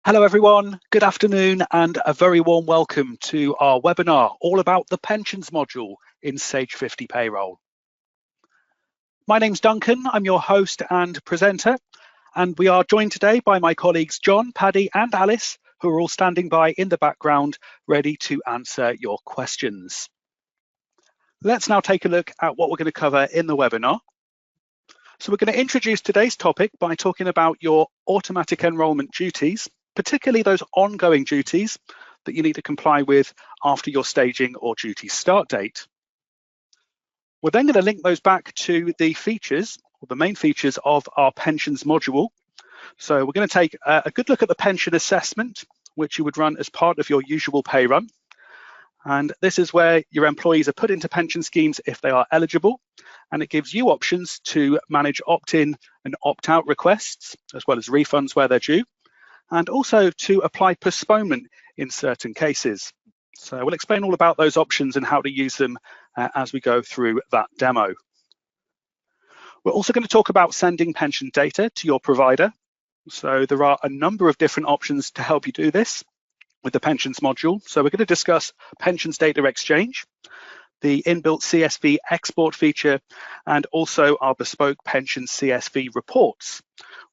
Hello everyone, good afternoon and a very warm welcome to our webinar all about the pensions module in Sage 50 Payroll. My name's Duncan, I'm your host and presenter, and we are joined today by my colleagues John, Paddy and Alice, who are all standing by in the background ready to answer your questions. Let's now take a look at what we're going to cover in the webinar. So we're going to introduce today's topic by talking about your automatic enrolment duties, particularly those ongoing duties that you need to comply with after your staging or duty start date. We're then going to link those back to the features, or the main features of our pensions module. So we're going to take a good look at the pension assessment, which you would run as part of your usual pay run. And this is where your employees are put into pension schemes if they are eligible, and it gives you options to manage opt-in and opt-out requests, as well as refunds where they're due, and also to apply postponement in certain cases. So we'll explain all about those options and how to use them as we go through that demo. We're also going to talk about sending pension data to your provider. So there are a number of different options to help you do this with the pensions module. So we're going to discuss pensions data exchange, the inbuilt CSV export feature, and also our bespoke pension CSV reports,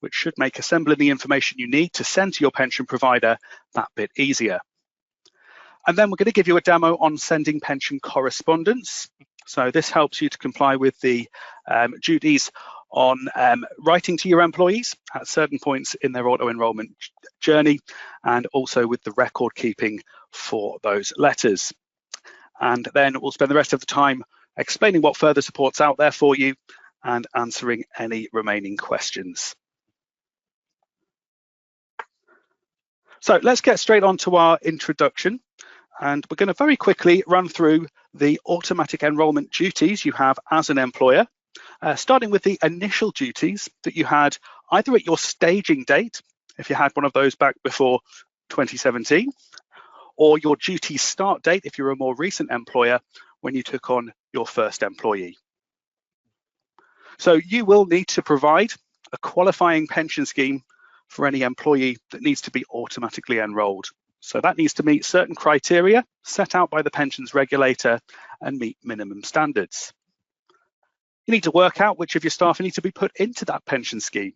which should make assembling the information you need to send to your pension provider that bit easier. And then we're going to give you a demo on sending pension correspondence. So this helps you to comply with the duties on writing to your employees at certain points in their auto-enrollment journey, and also with the record keeping for those letters. And then we'll spend the rest of the time explaining what further support's out there for you and answering any remaining questions. So let's get straight on to our introduction. And we're going to very quickly run through the automatic enrolment duties you have as an employer, starting with the initial duties that you had either at your staging date, if you had one of those back before 2017, or your duty start date if you're a more recent employer when you took on your first employee. So you will need to provide a qualifying pension scheme for any employee that needs to be automatically enrolled. So that needs to meet certain criteria set out by the pensions regulator and meet minimum standards. You need to work out which of your staff need to be put into that pension scheme.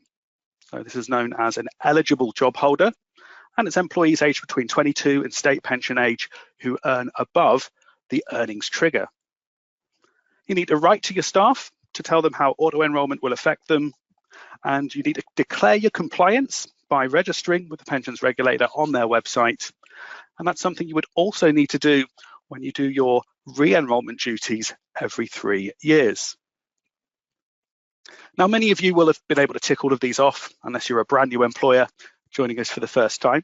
So this is known as an eligible job holder, and it's employees aged between 22 and state pension age who earn above the earnings trigger. You need to write to your staff to tell them how auto-enrollment will affect them, and you need to declare your compliance by registering with the pensions regulator on their website. And that's something you would also need to do when you do your re-enrollment duties every 3 years. Now, many of you will have been able to tick all of these off unless you're a brand new employer joining us for the first time.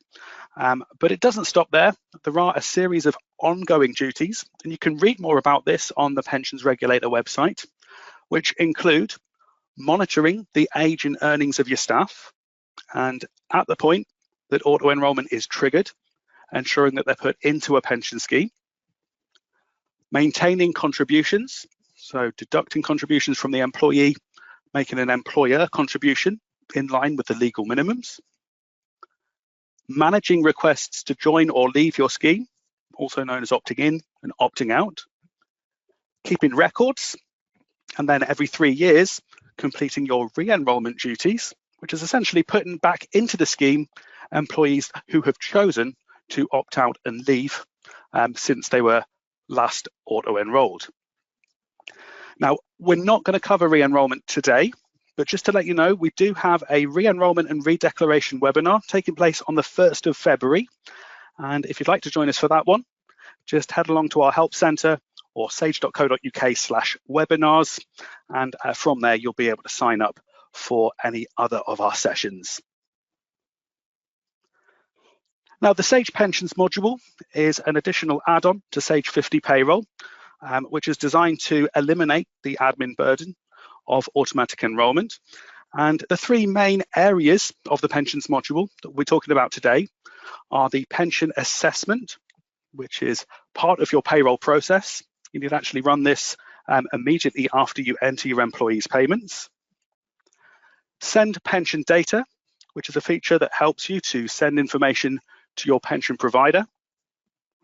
But it doesn't stop there. There are a series of ongoing duties, and you can read more about this on the pensions regulator website, which include monitoring the age and earnings of your staff, and at the point that auto-enrollment is triggered, ensuring that they're put into a pension scheme, maintaining contributions, so deducting contributions from the employee, making an employer contribution in line with the legal minimums, managing requests to join or leave your scheme, also known as opting in and opting out, keeping records, and then every 3 years, completing your re-enrollment duties, which is essentially putting back into the scheme employees who have chosen to opt out and leave since they were last auto-enrolled. Now, we're not going to cover re-enrollment today, but just to let you know, we do have a re-enrollment and redeclaration webinar taking place on the 1st of February. And if you'd like to join us for that one, just head along to our help centre or sage.co.uk/webinars. And from there, you'll be able to sign up for any other of our sessions. Now, the Sage Pensions module is an additional add-on to Sage 50 Payroll, which is designed to eliminate the admin burden of automatic enrolment. And the 3 main areas of the pensions module that we're talking about today are the pension assessment, which is part of your payroll process. You need to actually run this immediately after you enter your employees' payments. Send pension data, which is a feature that helps you to send information to your pension provider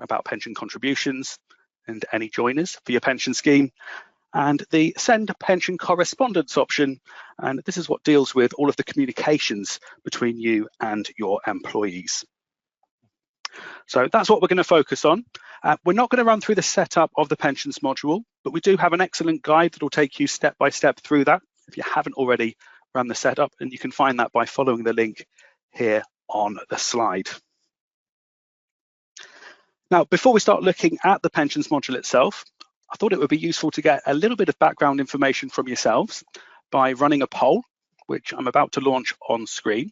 about pension contributions and any joiners for your pension scheme, and the Send Pension Correspondence option, and this is what deals with all of the communications between you and your employees. So that's what we're going to focus on. We're not going to run through the setup of the pensions module, but we do have an excellent guide that will take you step by step through that if you haven't already run the setup, and you can find that by following the link here on the slide. Now, before we start looking at the pensions module itself, I thought it would be useful to get a little bit of background information from yourselves by running a poll, which I'm about to launch on screen.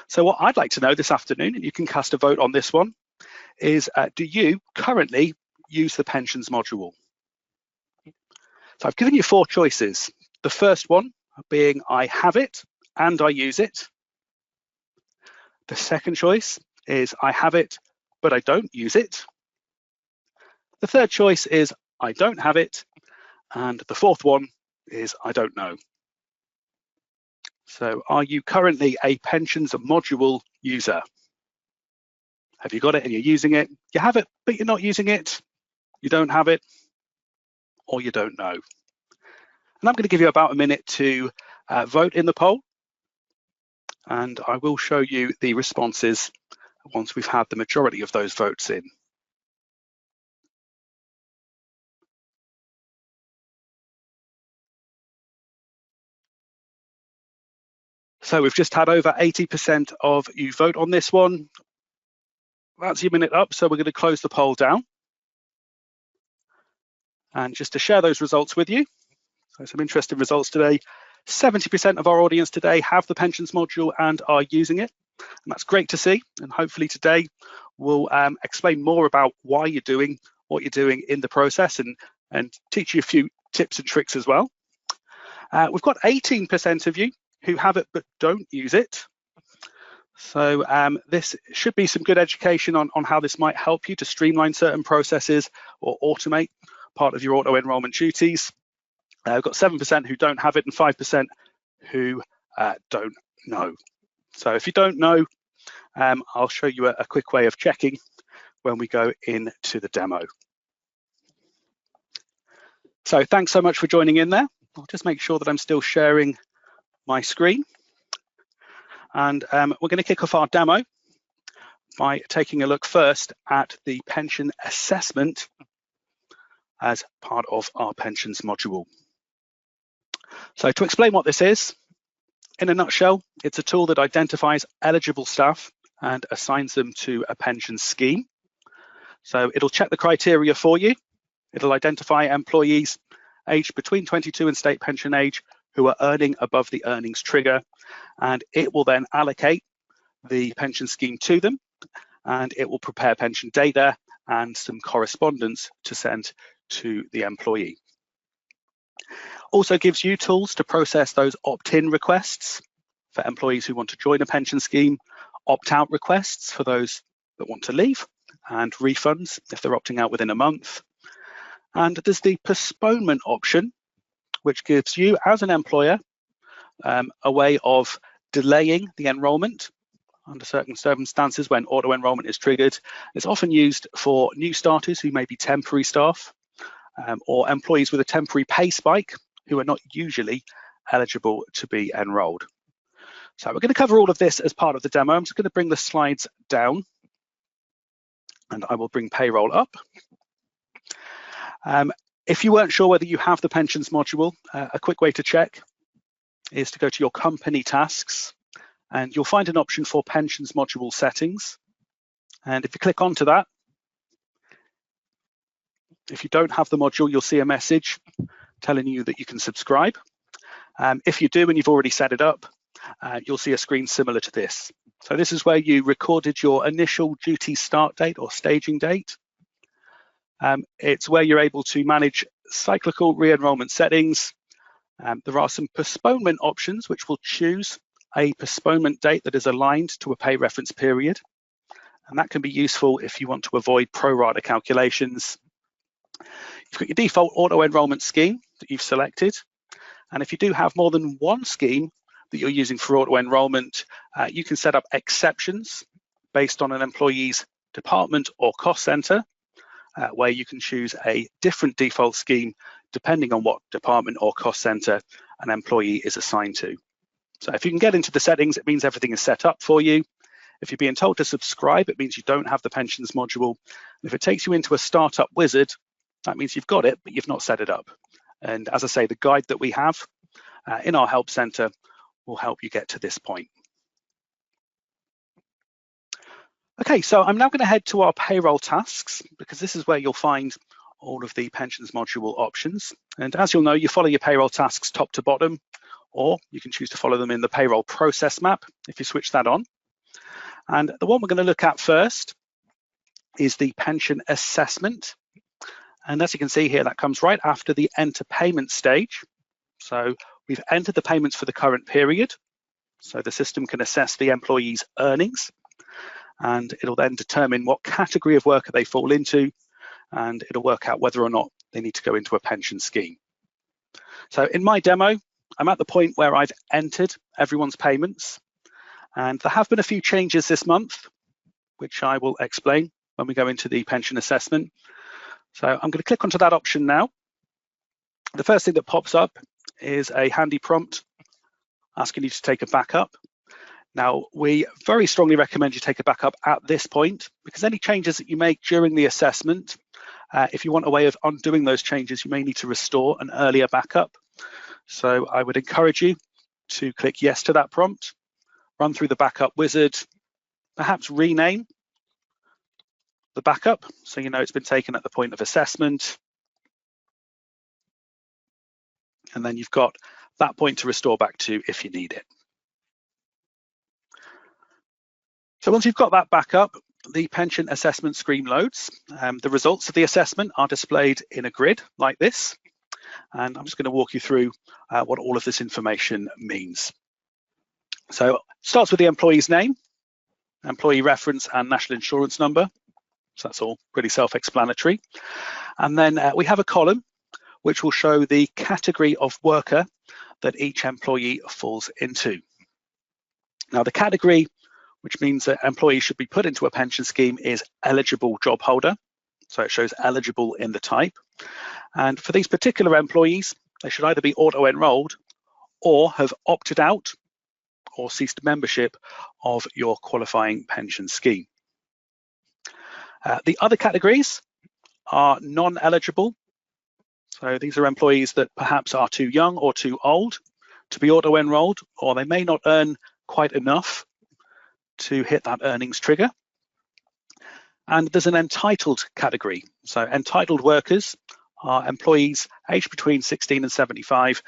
So what I'd like to know this afternoon, and you can cast a vote on this one, is do you currently use the pensions module? So I've given you 4 choices. The first one being I have it and I use it. The second choice is I have it, but I don't use it. The third choice is I don't have it. And the fourth one is I don't know. So are you currently a pensions module user? Have you got it and you're using it? You have it, but you're not using it. You don't have it, or you don't know. And I'm going to give you about a minute to vote in the poll. And I will show you the responses once we've had the majority of those votes in. So we've just had over 80% of you vote on this one. That's your minute up, so we're going to close the poll down. And just to share those results with you, so some interesting results today. 70% of our audience today have the pensions module and are using it. And that's great to see. And hopefully today we'll explain more about why you're doing what you're doing in the process and teach you a few tips and tricks as well. We've got 18% of you who have it but don't use it. So this should be some good education on how this might help you to streamline certain processes or automate part of your auto enrollment duties. We've got 7% who don't have it and 5% who don't know. So if you don't know, I'll show you a quick way of checking when we go into the demo. So thanks so much for joining in there. I'll just make sure that I'm still sharing my screen. And we're going to kick off our demo by taking a look first at the pension assessment as part of our pensions module. So to explain what this is, in a nutshell, it's a tool that identifies eligible staff and assigns them to a pension scheme. So it'll check the criteria for you. It'll identify employees aged between 22 and state pension age who are earning above the earnings trigger, and it will then allocate the pension scheme to them, and it will prepare pension data and some correspondence to send to the employee. Also gives you tools to process those opt-in requests for employees who want to join a pension scheme, opt-out requests for those that want to leave, and refunds if they're opting out within a month. And there's the postponement option, which gives you as an employer a way of delaying the enrolment under certain circumstances when auto enrolment is triggered. It's often used for new starters who may be temporary staff or employees with a temporary pay spike who are not usually eligible to be enrolled. So we're going to cover all of this as part of the demo. I'm just going to bring the slides down and I will bring payroll up. If you weren't sure whether you have the pensions module, a quick way to check is to go to your company tasks and you'll find an option for pensions module settings. And if you click onto that, if you don't have the module, you'll see a message telling you that you can subscribe. If you do and you've already set it up, you'll see a screen similar to this. So this is where you recorded your initial duty start date or staging date. It's where you're able to manage cyclical re-enrollment settings. There are some postponement options which will choose a postponement date that is aligned to a pay reference period. And that can be useful if you want to avoid pro rata calculations. You've got your default auto enrollment scheme that you've selected. And if you do have more than one scheme that you're using for auto-enrollment, you can set up exceptions based on an employee's department or cost center, where you can choose a different default scheme depending on what department or cost center an employee is assigned to. So if you can get into the settings, it means everything is set up for you. If you're being told to subscribe, it means you don't have the pensions module. And if it takes you into a startup wizard, that means you've got it, but you've not set it up. And as I say, the guide that we have in our help center will help you get to this point. Okay, so I'm now going to head to our payroll tasks, because this is where you'll find all of the pensions module options. And as you'll know, you follow your payroll tasks top to bottom, or you can choose to follow them in the payroll process map if you switch that on. And the one we're going to look at first is the pension assessment. And as you can see here, that comes right after the enter payment stage. So we've entered the payments for the current period. So the system can assess the employee's earnings, and it'll then determine what category of worker they fall into, and it'll work out whether or not they need to go into a pension scheme. So in my demo, I'm at the point where I've entered everyone's payments, and there have been a few changes this month, which I will explain when we go into the pension assessment. So I'm going to click onto that option now. The first thing that pops up is a handy prompt asking you to take a backup. Now, we very strongly recommend you take a backup at this point, because any changes that you make during the assessment, if you want a way of undoing those changes, you may need to restore an earlier backup. So I would encourage you to click yes to that prompt, run through the backup wizard, perhaps rename the backup so you know it's been taken at the point of assessment. And then you've got that point to restore back to if you need it. So once you've got that backup, the pension assessment screen loads. The results of the assessment are displayed in a grid like this. And I'm just going to walk you through what all of this information means. So it starts with the employee's name, employee reference and national insurance number. So that's all pretty self-explanatory. And then we have a column which will show the category of worker that each employee falls into. Now the category, which means that employees should be put into a pension scheme, is eligible job holder. So it shows eligible in the type. And for these particular employees, they should either be auto-enrolled or have opted out or ceased membership of your qualifying pension scheme. The other categories are non-eligible. So these are employees that perhaps are too young or too old to be auto-enrolled, or they may not earn quite enough to hit that earnings trigger. And there's an entitled category. So entitled workers are employees aged between 16 and 75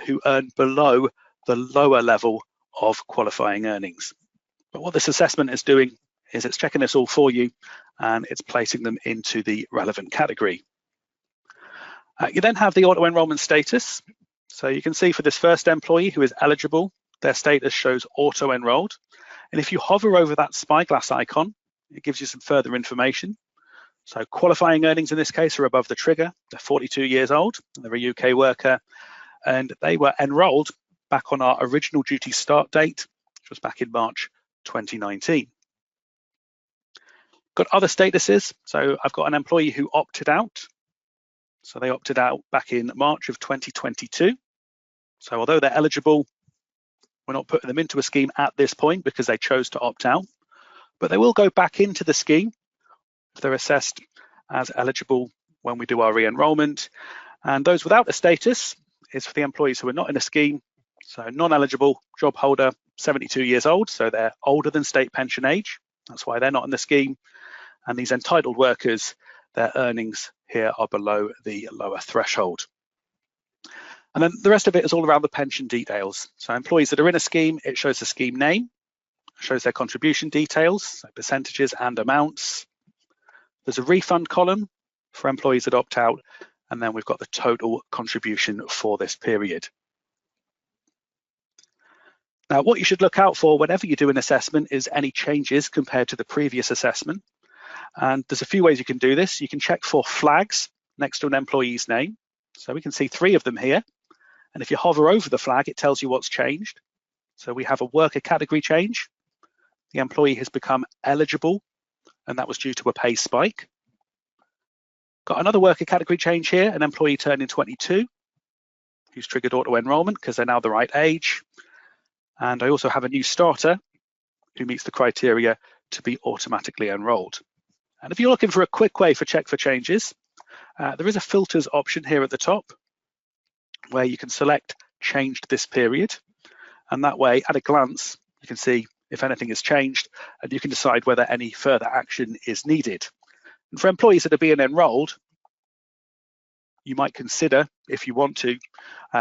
who earn below the lower level of qualifying earnings. But what this assessment is doing is it's checking this all for you, and it's placing them into the relevant category. You then have the auto-enrollment status. So you can see for this first employee who is eligible, their status shows auto-enrolled. And if you hover over that spyglass icon, it gives you some further information. So qualifying earnings in this case are above the trigger. They're 42 years old, and they're a UK worker, and they were enrolled back on our original duty start date, which was back in March 2019. Got other statuses. So I've got an employee who opted out. So they opted out back in March of 2022. So although they're eligible, we're not putting them into a scheme at this point because they chose to opt out, but they will go back into the scheme if they're assessed as eligible when we do our re-enrollment. And those without a status is for the employees who are not in a scheme. So non-eligible, job holder, 72 years old, so they're older than state pension age. That's why they're not in the scheme. And these entitled workers, their earnings here are below the lower threshold. And then the rest of it is all around the pension details. So employees that are in a scheme, it shows the scheme name, shows their contribution details, so percentages and amounts. There's a refund column for employees that opt out, and then we've got the total contribution for this period. Now, what you should look out for whenever you do an assessment is any changes compared to the previous assessment. And there's a few ways you can do this. You can check for flags next to an employee's name. So we can see 3 of them here. And if you hover over the flag, it tells you what's changed. So we have a worker category change. The employee has become eligible, and that was due to a pay spike. Got another worker category change here, an employee turning 22, who's triggered auto-enrollment because they're now the right age. And I also have a new starter who meets the criteria to be automatically enrolled. And if you're looking for a quick way for check for changes, there is a filters option here at the top where you can select changed this period. And that way, at a glance, you can see if anything has changed, and you can decide whether any further action is needed. And for employees that are being enrolled, you might consider, if you want to,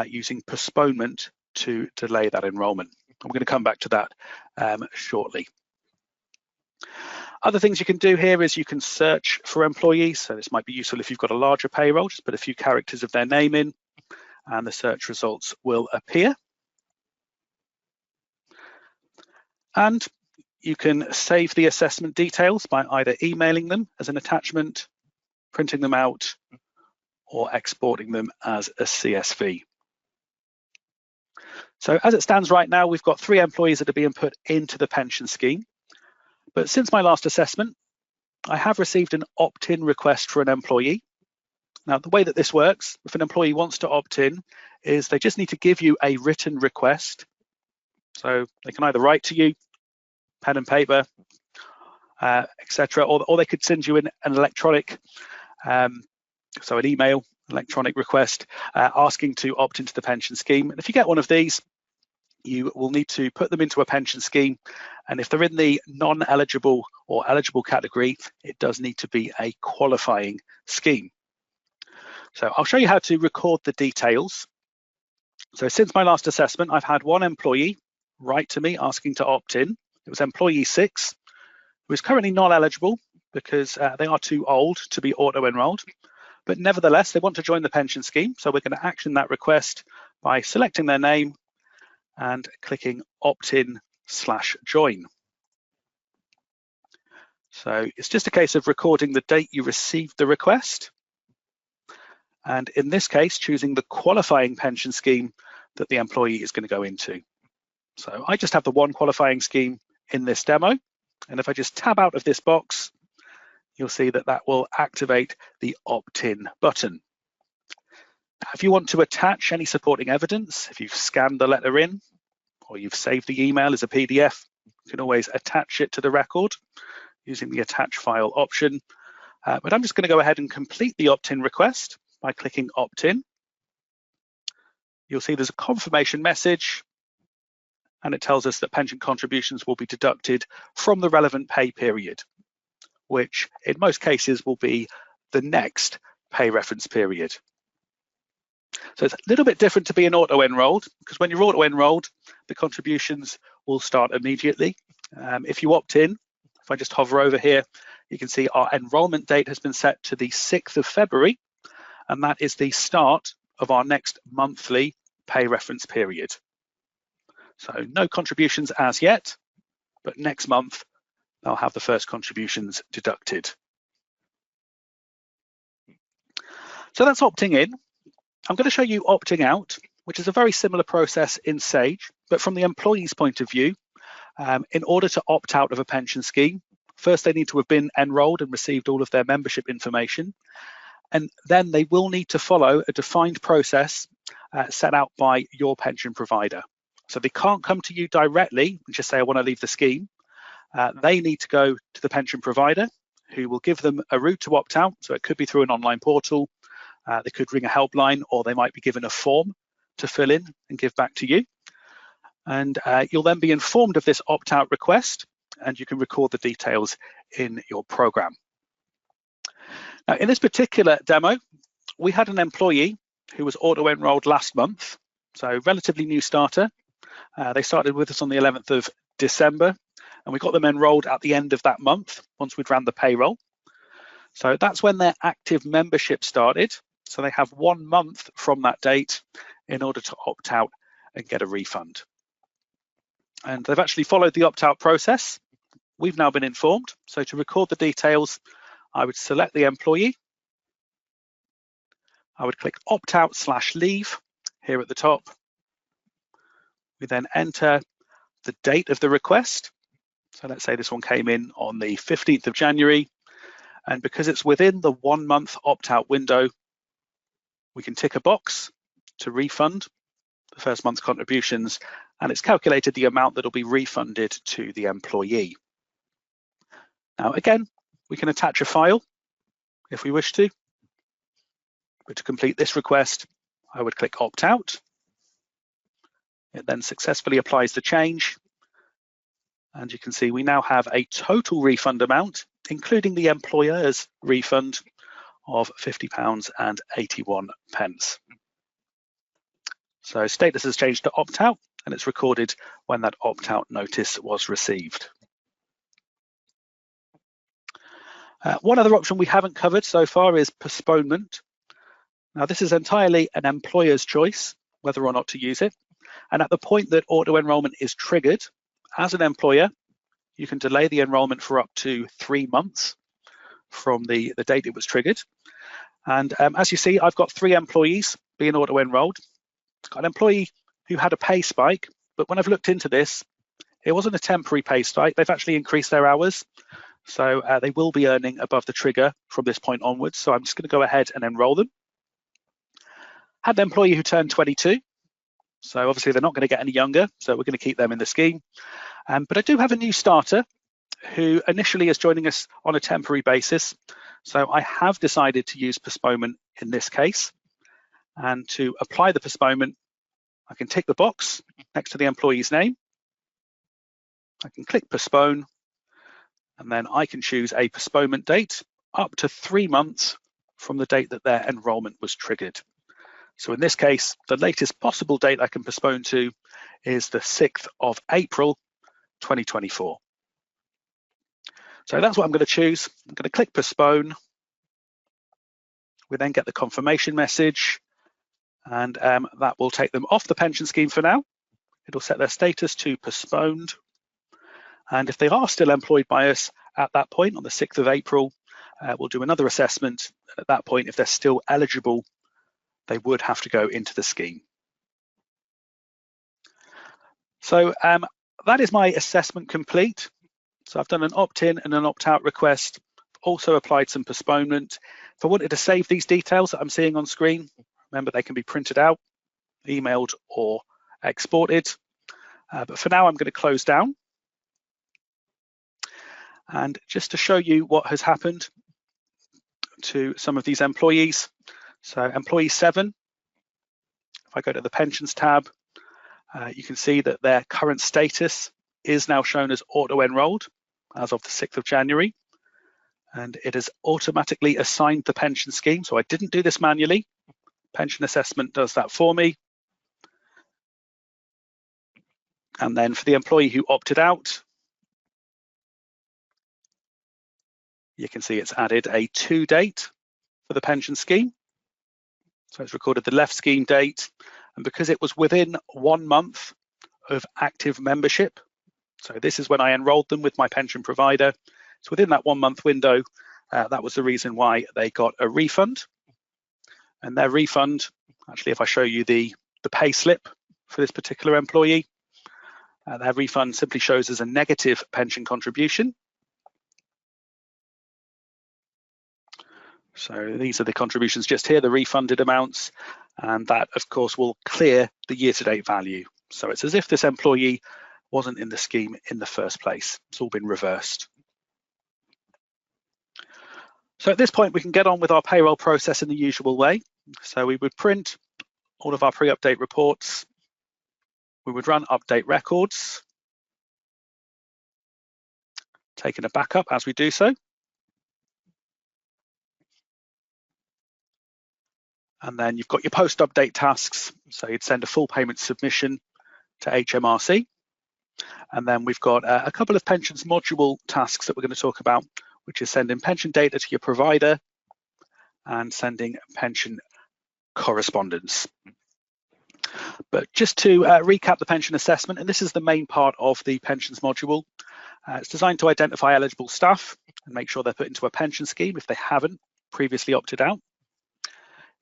using postponement to delay that enrollment. I'm going to come back to that shortly. Other things you can do here is you can search for employees. So this might be useful if you've got a larger payroll, just put a few characters of their name in and the search results will appear. And you can save the assessment details by either emailing them as an attachment, printing them out, or exporting them as a CSV. So as it stands right now, we've got 3 employees that are being put into the pension scheme. But since my last assessment, I have received an opt-in request for an employee. Now, the way that this works, if an employee wants to opt in, is they just need to give you a written request. So they can either write to you, pen and paper, etc., or they could send you an electronic, so an email, electronic request asking to opt into the pension scheme. And if you get one of these, you will need to put them into a pension scheme. And if they're in the non-eligible or eligible category, it does need to be a qualifying scheme. So I'll show you how to record the details. So since my last assessment, I've had one employee write to me asking to opt in. It was employee 6, who is currently non-eligible because they are too old to be auto-enrolled. But nevertheless, they want to join the pension scheme. So we're going to action that request by selecting their name and clicking opt-in/join. So it's just a case of recording the date you received the request. And in this case, choosing the qualifying pension scheme that the employee is going to go into. So I just have the one qualifying scheme in this demo. And if I just tab out of this box, you'll see that that will activate the opt-in button. If you want to attach any supporting evidence, if you've scanned the letter in or you've saved the email as a PDF, you can always attach it to the record using the attach file option. But I'm just going to go ahead and complete the opt-in request by clicking opt-in. You'll see there's a confirmation message and it tells us that pension contributions will be deducted from the relevant pay period, which in most cases will be the next pay reference period. So it's a little bit different to being auto-enrolled, because when you're auto-enrolled, the contributions will start immediately. If you opt in, if I just hover over here, you can see our enrollment date has been set to the 6th of February, and that is the start of our next monthly pay reference period. So no contributions as yet, but next month, they'll have the first contributions deducted. So that's opting in. I'm going to show you opting out, which is a very similar process in Sage, but from the employee's point of view, in order to opt out of a pension scheme, first they need to have been enrolled and received all of their membership information, and then they will need to follow a defined process set out by your pension provider. So they can't come to you directly and just say, I want to leave the scheme. They need to go to the pension provider, who will give them a route to opt out. So it could be through an online portal. They could ring a helpline, or they might be given a form to fill in and give back to you. And you'll then be informed of this opt-out request, and you can record the details in your program. Now, in this particular demo, we had an employee who was auto-enrolled last month, so relatively new starter. They started with us on the 11th of December, and we got them enrolled at the end of that month once we'd ran the payroll. So that's when their active membership started. So they have 1 month from that date in order to opt out and get a refund. And they've actually followed the opt-out process. We've now been informed. So to record the details, I would select the employee. I would click opt-out/leave here at the top. We then enter the date of the request. So let's say this one came in on the 15th of January, and because it's within the 1 month opt-out window, we can tick a box to refund the first month's contributions, and it's calculated the amount that will be refunded to the employee. Now again, we can attach a file if we wish to, but to complete this request, I would click opt out. It then successfully applies the change, and you can see we now have a total refund amount, including the employer's refund, of £50.81. So status has changed to opt out, and it's recorded when that opt out notice was received. One other option we haven't covered so far is postponement. Now this is entirely an employer's choice whether or not to use it. And at the point that auto enrolment is triggered, as an employer, you can delay the enrolment for up to 3 months from the date it was triggered. And as you see, I've got 3 employees being auto enrolled. I've got an employee who had a pay spike, but when I've looked into this, it wasn't a temporary pay spike. They've actually increased their hours. So they will be earning above the trigger from this point onwards. So I'm just going to go ahead and enroll them. Had an employee who turned 22. So obviously they're not going to get any younger. So we're going to keep them in the scheme. But I do have a new starter who initially is joining us on a temporary basis. So I have decided to use postponement in this case. And to apply the postponement, I can tick the box next to the employee's name. I can click postpone, and then I can choose a postponement date up to 3 months from the date that their enrolment was triggered. So in this case, the latest possible date I can postpone to is the 6th of April, 2024. So that's what I'm going to choose. I'm going to click postpone. We then get the confirmation message, and that will take them off the pension scheme for now. It'll set their status to postponed. And if they are still employed by us at that point on the 6th of April, we'll do another assessment. And at that point, if they're still eligible, they would have to go into the scheme. So that is my assessment complete. So I've done an opt-in and an opt-out request, also applied some postponement. If I wanted to save these details that I'm seeing on screen, remember they can be printed out, emailed or exported. But for now, I'm going to close down. And just to show you what has happened to some of these employees. So employee 7, if I go to the pensions tab, you can see that their current status is now shown as auto-enrolled as of the 6th of January. And it has automatically assigned the pension scheme. So I didn't do this manually. Pension assessment does that for me. And then for the employee who opted out, you can see it's added a to date for the pension scheme. So it's recorded the left scheme date. And because it was within 1 month of active membership, so this is when I enrolled them with my pension provider, so within that 1 month window, that was the reason why they got a refund. And their refund, actually, if I show you the pay slip for this particular employee, their refund simply shows as a negative pension contribution. So these are the contributions just here, the refunded amounts, and that of course will clear the year-to-date value. So it's as if this employee wasn't in the scheme in the first place. It's all been reversed. So at this point, we can get on with our payroll process in the usual way. So we would print all of our pre-update reports. We would run update records, taking a backup as we do so. And then you've got your post-update tasks. So you'd send a full payment submission to HMRC. And then we've got a couple of pensions module tasks that we're going to talk about, which is sending pension data to your provider and sending pension correspondence. But just to recap the pension assessment, and this is the main part of the pensions module. It's designed to identify eligible staff and make sure they're put into a pension scheme if they haven't previously opted out.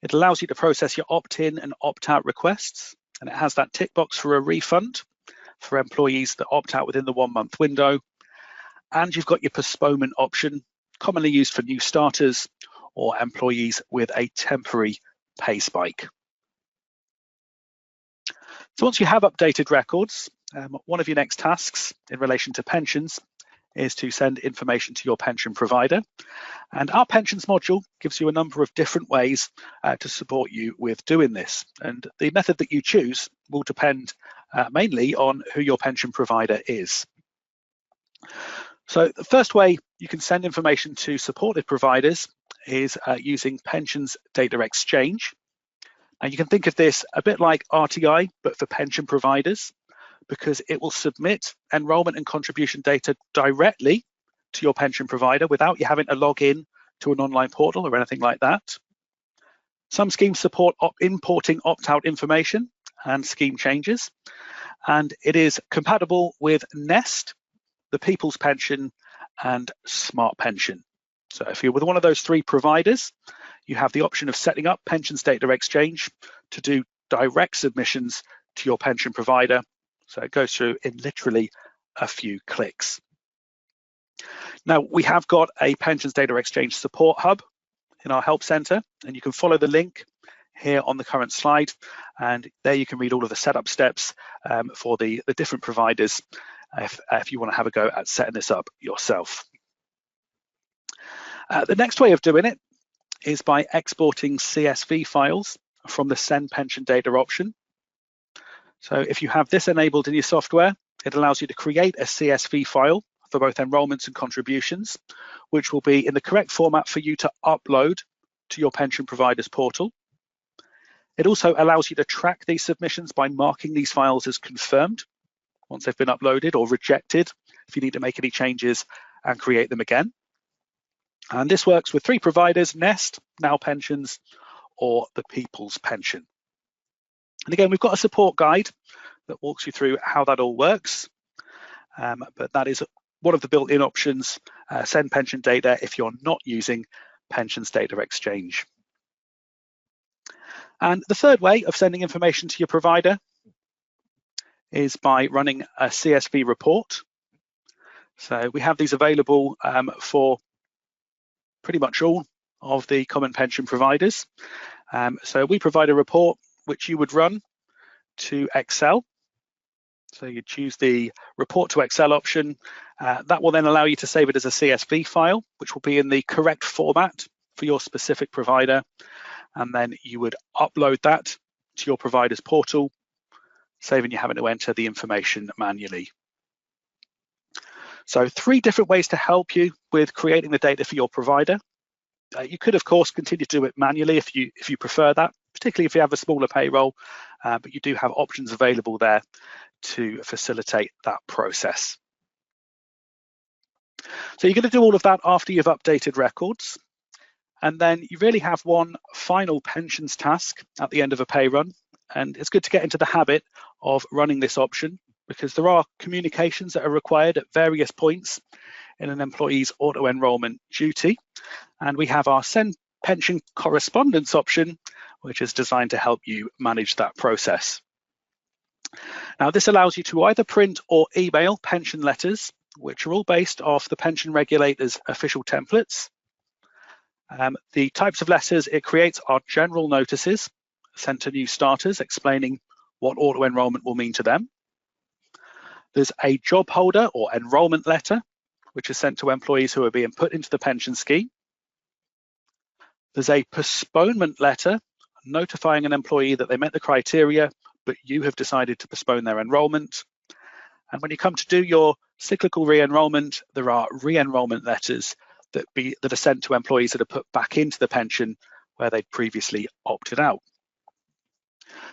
It allows you to process your opt-in and opt-out requests, and it has that tick box for a refund. for employees that opt out within the 1 month window. And you've got your postponement option, commonly used for new starters or employees with a temporary pay spike. So once you have updated records, one of your next tasks in relation to pensions is to send information to your pension provider. And our pensions module gives you a number of different ways to support you with doing this. And the method that you choose will depend mainly on who your pension provider is. So the first way you can send information to supported providers is using Pensions Data Exchange. And you can think of this a bit like RTI, but for pension providers, because it will submit enrolment and contribution data directly to your pension provider without you having to log in to an online portal or anything like that. Some schemes support importing opt-out information and scheme changes, and it is compatible with Nest, the People's Pension, and Smart Pension. So if you're with one of those three providers, you have the option of setting up Pensions Data Exchange to do direct submissions to your pension provider. So it goes through in literally a few clicks. Now, we have got a Pensions Data Exchange support hub in our help center, and you can follow the link here on the current slide, and there you can read all of the setup steps for the different providers if you want to have a go at setting this up yourself. The next way of doing it is by exporting CSV files from the Send Pension Data option. So if you have this enabled in your software, it allows you to create a CSV file for both enrolments and contributions, which will be in the correct format for you to upload to your pension provider's portal. It also allows you to track these submissions by marking these files as confirmed once they've been uploaded, or rejected if you need to make any changes and create them again. And this works with three providers: Nest, Now Pensions, or the People's Pension. And again, we've got a support guide that walks you through how that all works. But that is one of the built-in options, send pension data if you're not using Pensions Data Exchange. And the third way of sending information to your provider is by running a CSV report. So we have these available for pretty much all of the common pension providers. So we provide a report which you would run to Excel. So you choose the report to Excel option. That will then allow you to save it as a CSV file, which will be in the correct format for your specific provider. And then you would upload that to your provider's portal, saving you having to enter the information manually. So 3 different ways to help you with creating the data for your provider. You could, of course, continue to do it manually if you prefer that, particularly if you have a smaller payroll, but you do have options available there to facilitate that process. So you're going to do all of that after you've updated records. And then you really have one final pensions task at the end of a pay run. And it's good to get into the habit of running this option, because there are communications that are required at various points in an employee's auto-enrollment duty. And we have our Send Pension Correspondence option, which is designed to help you manage that process. Now, this allows you to either print or email pension letters, which are all based off the pension regulator's official templates. The types of letters it creates are general notices sent to new starters explaining what auto-enrollment will mean to them. There's a job holder or enrollment letter, which is sent to employees who are being put into the pension scheme. There's a postponement letter notifying an employee that they met the criteria, but you have decided to postpone their enrollment. And when you come to do your cyclical re-enrollment, there are re-enrollment letters that are sent to employees that are put back into the pension where they'd previously opted out.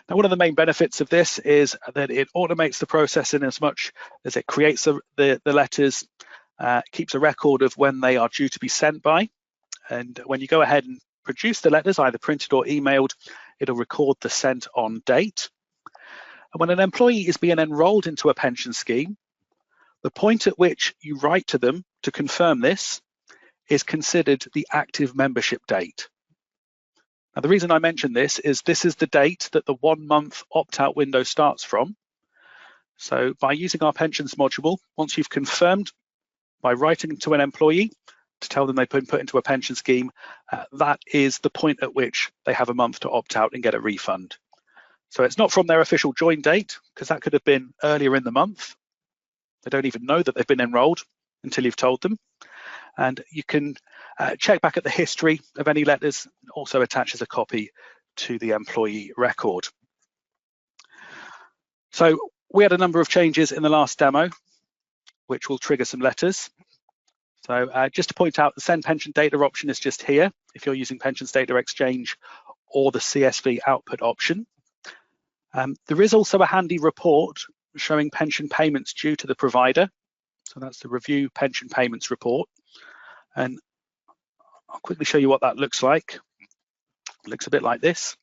Now, one of the main benefits of this is that it automates the process in as much as it creates the letters, keeps a record of when they are due to be sent by. And when you go ahead and produce the letters, either printed or emailed, it'll record the sent on date. And when an employee is being enrolled into a pension scheme, the point at which you write to them to confirm this is considered the active membership date. Now, the reason I mention this is the date that the 1 month opt-out window starts from. So by using our pensions module, once you've confirmed by writing to an employee to tell them they've been put into a pension scheme, that is the point at which they have a month to opt out and get a refund. So it's not from their official join date, because that could have been earlier in the month. They don't even know that they've been enrolled until you've told them. And you can check back at the history of any letters, also attaches a copy to the employee record. So we had a number of changes in the last demo, which will trigger some letters. So just to point out, the send pension data option is just here if you're using Pensions Data Exchange or the CSV output option. There is also a handy report showing pension payments due to the provider. So that's the review pension payments report. And I'll quickly show you what that looks like. It looks a bit like this.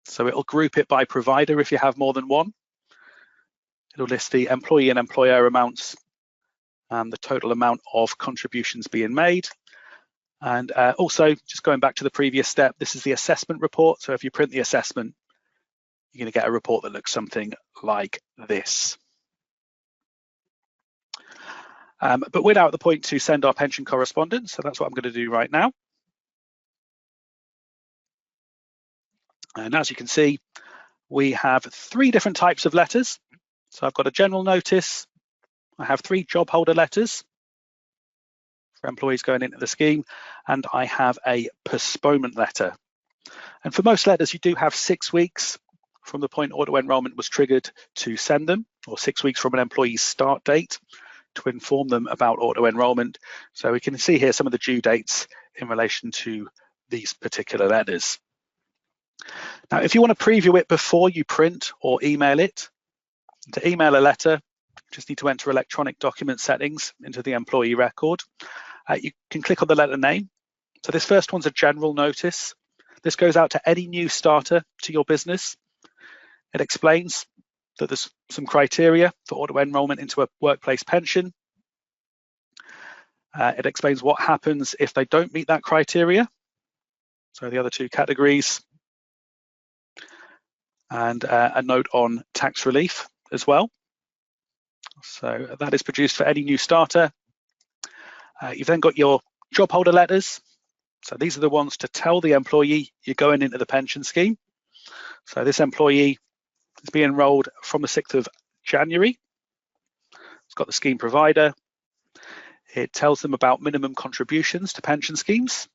So it'll group it by provider if you have more than one. It'll list the employee and employer amounts and the total amount of contributions being made. And also, just going back to the previous step, this is the assessment report. So if you print the assessment, you're going to get a report that looks something like this. But we're now at the point to send our pension correspondence. So that's what I'm going to do right now. And as you can see, we have 3 different types of letters. So I've got a general notice. I have 3 job holder letters for employees going into the scheme, and I have a postponement letter. And for most letters, you do have 6 weeks from the point auto enrollment was triggered to send them, or 6 weeks from an employee's start date to inform them about auto enrollment. So we can see here some of the due dates in relation to these particular letters. Now, if you want to preview it before you print or email it, to email a letter, you just need to enter electronic document settings into the employee record. You can click on the letter name. So this first one's a general notice. This goes out to any new starter to your business. It explains that there's some criteria for auto enrollment into a workplace pension. It explains what happens if they don't meet that criteria. So the other 2 categories. And a note on tax relief as well. So that is produced for any new starter. You've then got your job holder letters. So these are the ones to tell the employee you're going into the pension scheme. So this employee is being enrolled from the 6th of January. It's got the scheme provider. It tells them about minimum contributions to pension schemes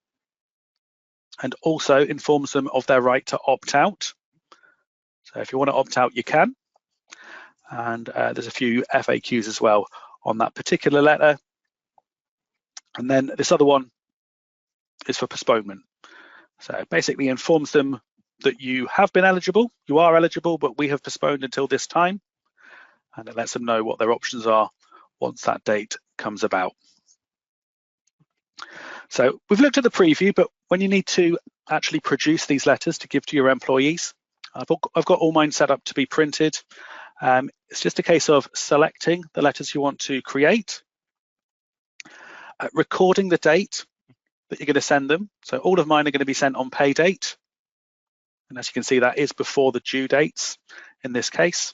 and also informs them of their right to opt out. So if you want to opt out, you can. And there's a few FAQs as well on that particular letter. And then this other one is for postponement. So it basically informs them that you have been eligible, you are eligible, but we have postponed until this time. And it lets them know what their options are once that date comes about. So we've looked at the preview, but when you need to actually produce these letters to give to your employees, I've got all mine set up to be printed. It's just a case of selecting the letters you want to create, recording the date that you're going to send them. So all of mine are going to be sent on pay date. And as you can see, that is before the due dates in this case.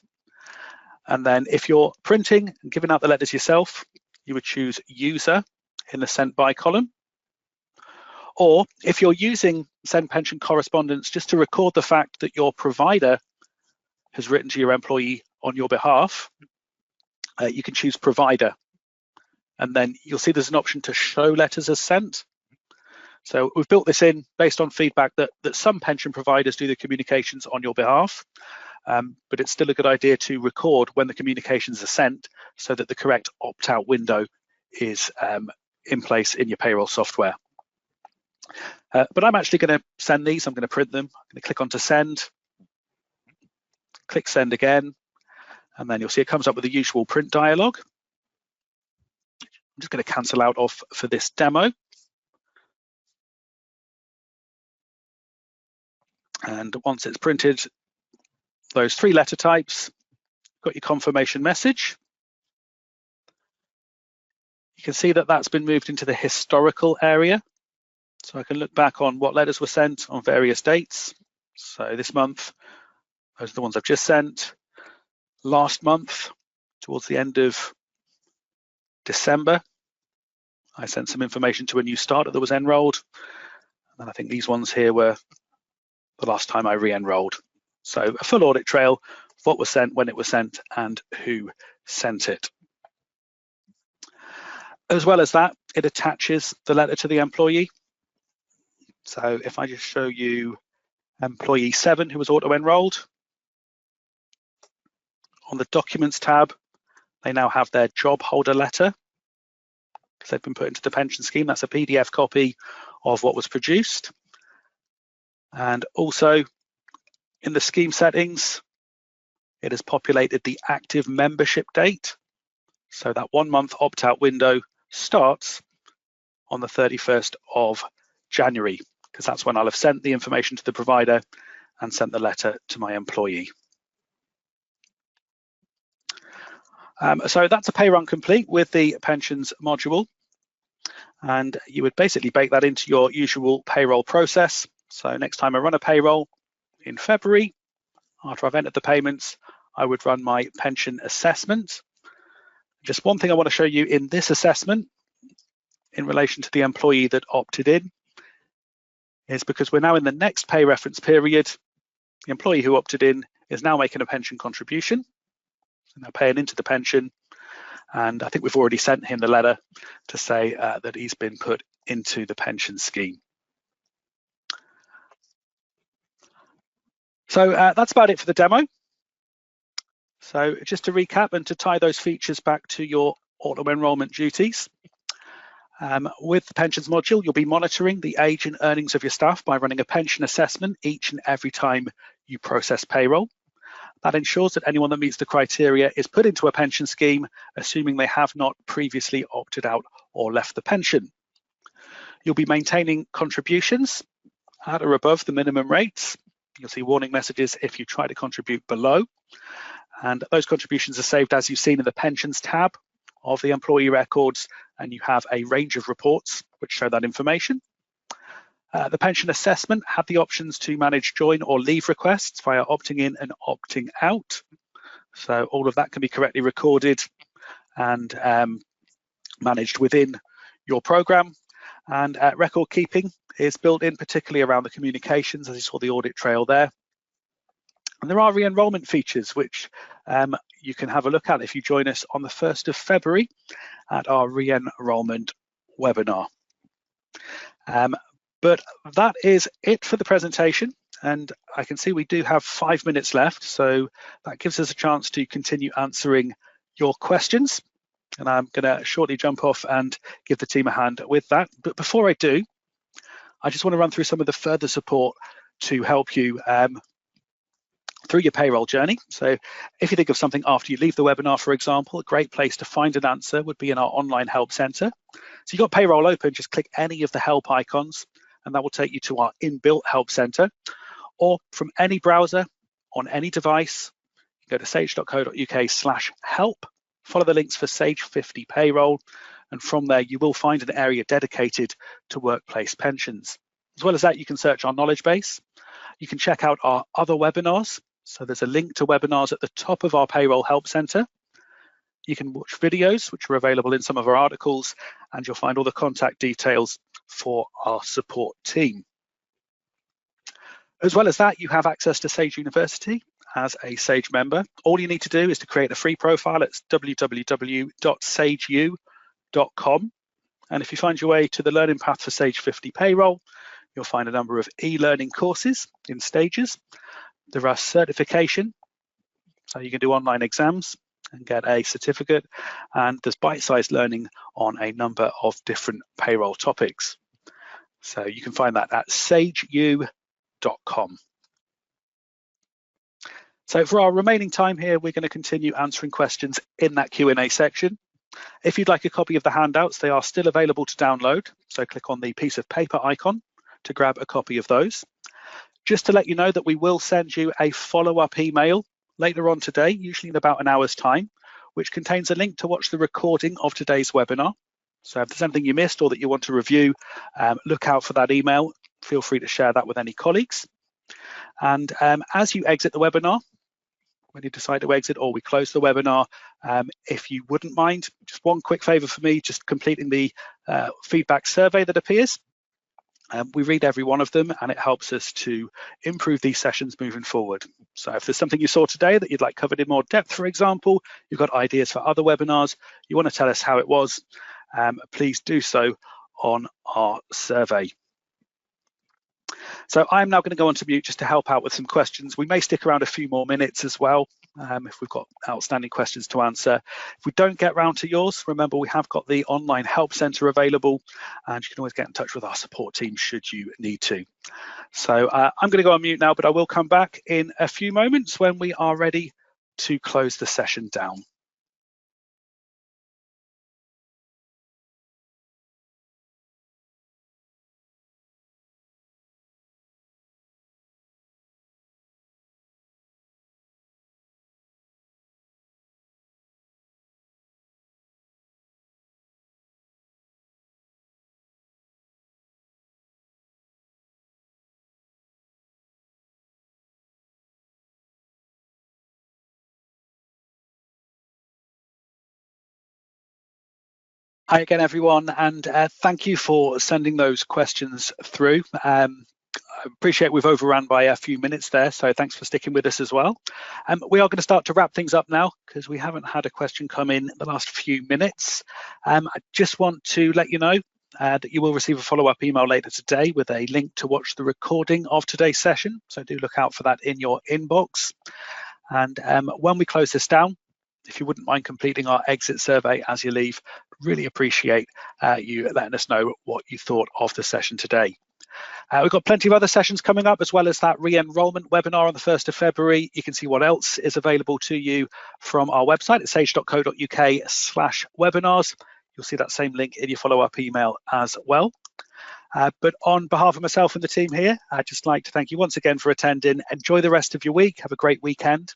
And then if you're printing and giving out the letters yourself, you would choose user in the sent by column. Or if you're using send pension correspondence just to record the fact that your provider has written to your employee on your behalf, you can choose provider. And then you'll see there's an option to show letters as sent. So we've built this in based on feedback that some pension providers do the communications on your behalf, but it's still a good idea to record when the communications are sent so that the correct opt-out window is in place in your payroll software. But I'm actually going to send these. I'm going to print them. I'm going to click on to send, click send again, and then you'll see it comes up with the usual print dialog. I'm just going to cancel out off for this demo. And once it's printed, those 3 letter types, got your confirmation message. You can see that that's been moved into the historical area. So I can look back on what letters were sent on various dates. So this month, those are the ones I've just sent. last month, towards the end of December, I sent some information to a new starter that was enrolled. And I think these ones here were the last time I re-enrolled. So a full audit trail of what was sent, when it was sent, and who sent it. As well as that, it attaches the letter to the employee. So if I just show you employee 7 who was auto-enrolled, on the Documents tab, they now have their job holder letter because they've been put into the pension scheme. That's a PDF copy of what was produced. And also in the scheme settings, it has populated the active membership date. So that 1 month opt-out window starts on the 31st of January, because that's when I'll have sent the information to the provider and sent the letter to my employee. So that's a pay run complete with the pensions module. And you would basically bake that into your usual payroll process. So next time I run a payroll in February, after I've entered the payments, I would run my pension assessment. Just one thing I want to show you in this assessment in relation to the employee that opted in is because we're now in the next pay reference period, the employee who opted in is now making a pension contribution, so now paying into the pension. And I think we've already sent him the letter to say that he's been put into the pension scheme. So that's about it for the demo. So just to recap and to tie those features back to your auto-enrollment duties. With the pensions module, you'll be monitoring the age and earnings of your staff by running a pension assessment each and every time you process payroll. That ensures that anyone that meets the criteria is put into a pension scheme, assuming they have not previously opted out or left the pension. You'll be maintaining contributions at or above the minimum rates. You'll see warning messages if you try to contribute below. And those contributions are saved, as you've seen, in the pensions tab of the employee records, and you have a range of reports which show that information. The pension assessment had the options to manage join or leave requests via opting in and opting out. So all of that can be correctly recorded and managed within your program. And record keeping is built in particularly around the communications, as you saw the audit trail there. And there are re-enrollment features which you can have a look at if you join us on the 1st of February at our re-enrollment webinar. But that is it for the presentation. And I can see we do have 5 minutes left. So that gives us a chance to continue answering your questions. And I'm going to shortly jump off and give the team a hand with that. But before I do, I just want to run through some of the further support to help you through your payroll journey. So if you think of something after you leave the webinar, for example, a great place to find an answer would be in our online help center. So you've got payroll open, just click any of the help icons and that will take you to our inbuilt help center. Or from any browser on any device, go to sage.co.uk/help, follow the links for Sage 50 Payroll, and from there you will find an area dedicated to workplace pensions. As well as that, you can search our knowledge base. You can check out our other webinars. So there's a link to webinars at the top of our Payroll Help Center. You can watch videos, which are available in some of our articles, and you'll find all the contact details for our support team. As well as that, you have access to Sage University as a Sage member. All you need to do is to create a free profile at www.sageu.com. And if you find your way to the learning path for Sage 50 Payroll, you'll find a number of e-learning courses in stages. There are certification, so you can do online exams and get a certificate, and there's bite-sized learning on a number of different payroll topics. So you can find that at sageu.com. So for our remaining time here, we're going to continue answering questions in that Q&A section. If you'd like a copy of the handouts, they are still available to download. So click on the piece of paper icon to grab a copy of those. Just to let you know that we will send you a follow-up email later on today, usually in about an hour's time, which contains a link to watch the recording of today's webinar. So if there's anything you missed or that you want to review, look out for that email. Feel free to share that with any colleagues. And as you exit the webinar, when you decide to exit or we close the webinar. If you wouldn't mind, just one quick favour for me, just completing the feedback survey that appears. We read every one of them, and it helps us to improve these sessions moving forward. So if there's something you saw today that you'd like covered in more depth, for example, you've got ideas for other webinars, you want to tell us how it was, please do so on our survey. So I'm now going to go on to mute just to help out with some questions. We may stick around a few more minutes as well if we've got outstanding questions to answer. If we don't get round to yours, remember we have got the online help centre available, and you can always get in touch with our support team should you need to. So I'm going to go on mute now, but I will come back in a few moments when we are ready to close the session down. Hi again, everyone, and thank you for sending those questions through. I appreciate we've overrun by a few minutes there, so thanks for sticking with us as well. We are going to start to wrap things up now because we haven't had a question come in the last few minutes. I just want to let you know that you will receive a follow-up email later today with a link to watch the recording of today's session, so do look out for that in your inbox. And when we close this down, if you wouldn't mind completing our exit survey as you leave, really appreciate you letting us know what you thought of the session today. We've got plenty of other sessions coming up, as well as that re-enrollment webinar on the 1st of February. You can see what else is available to you from our website at sage.co.uk/webinars. You'll see that same link in your follow-up email as well. But on behalf of myself and the team here, I'd just like to thank you once again for attending. Enjoy the rest of your week. Have a great weekend.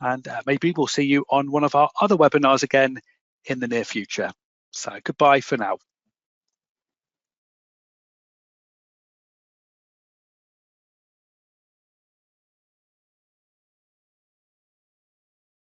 And maybe we'll see you on one of our other webinars again in the near future. So goodbye for now.